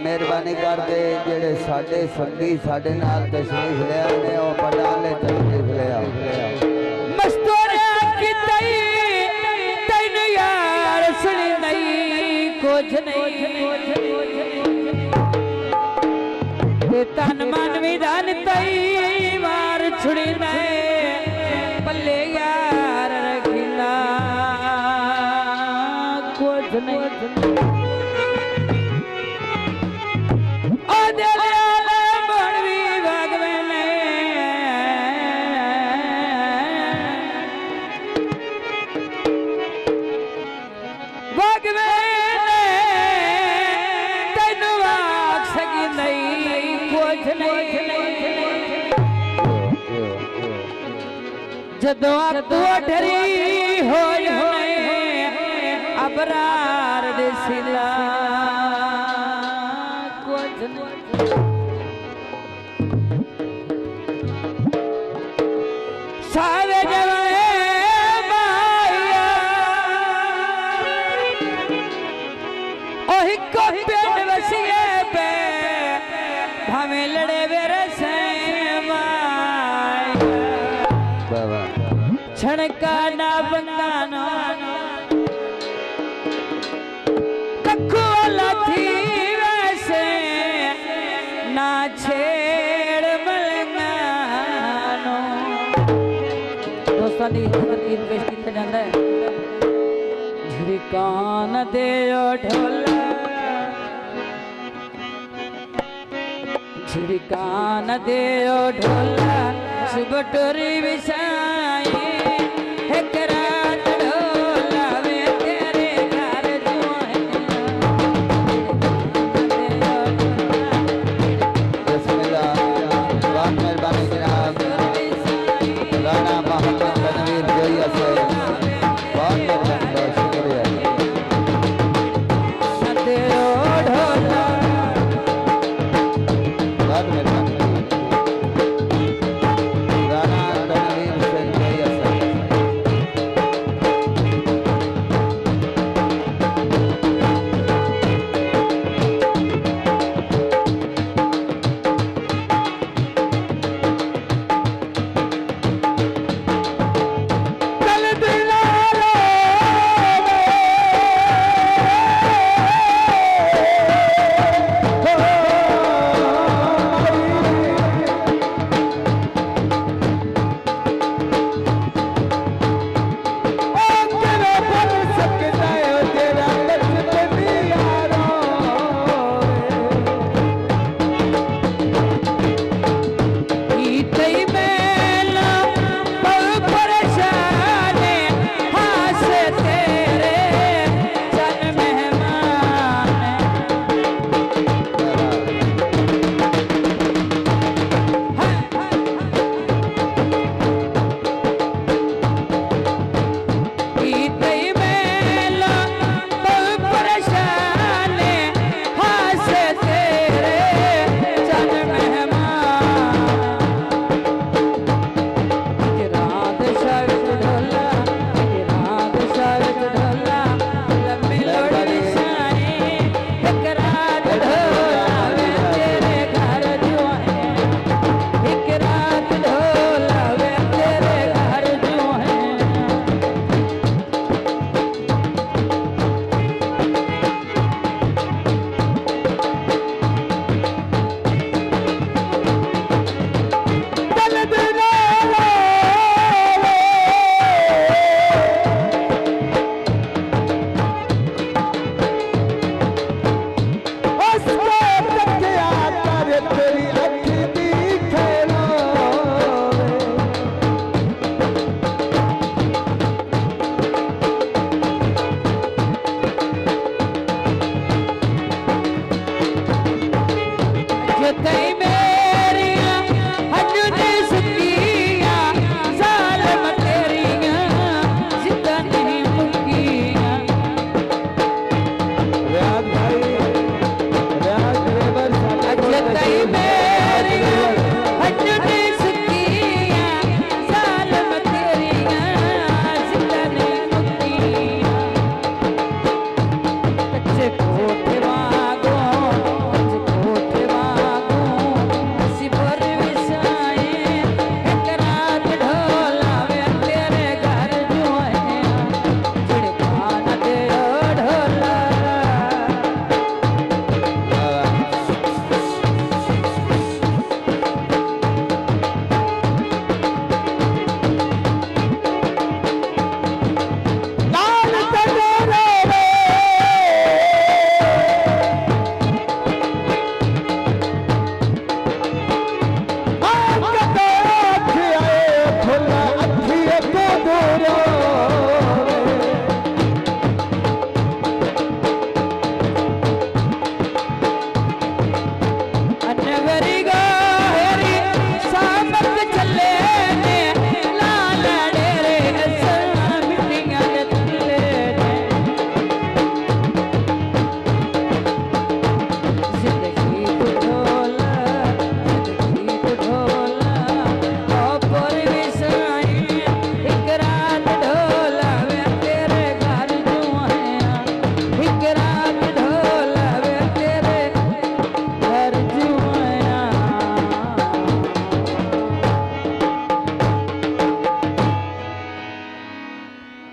मेहरबानी कर दे जेड़े साडे संगी साडे नाल तशरीफ ले आए ने ओ पटाले तशरीफ ले आओ मस्तोरिया की तई तैन यार सुनी नहीं कुछ नहीं तन मन विधान तई वार छुड़ी नहीं पल्ले यार रखिला कुछ नहीं जदों तू ढरी हो अबरार दे सिला कुछ सारे जवाए माया ओही को पेट वसिए पे भावे लड़े वेरे से छणका ना बंदाना कखो लाठी वैसे ना छेड़ मलंगानो दोस्तां दी गीत पेश किया जाता है झिड़कान दे ढोला झिड़कान दे ढोला सुबह टोरी विशा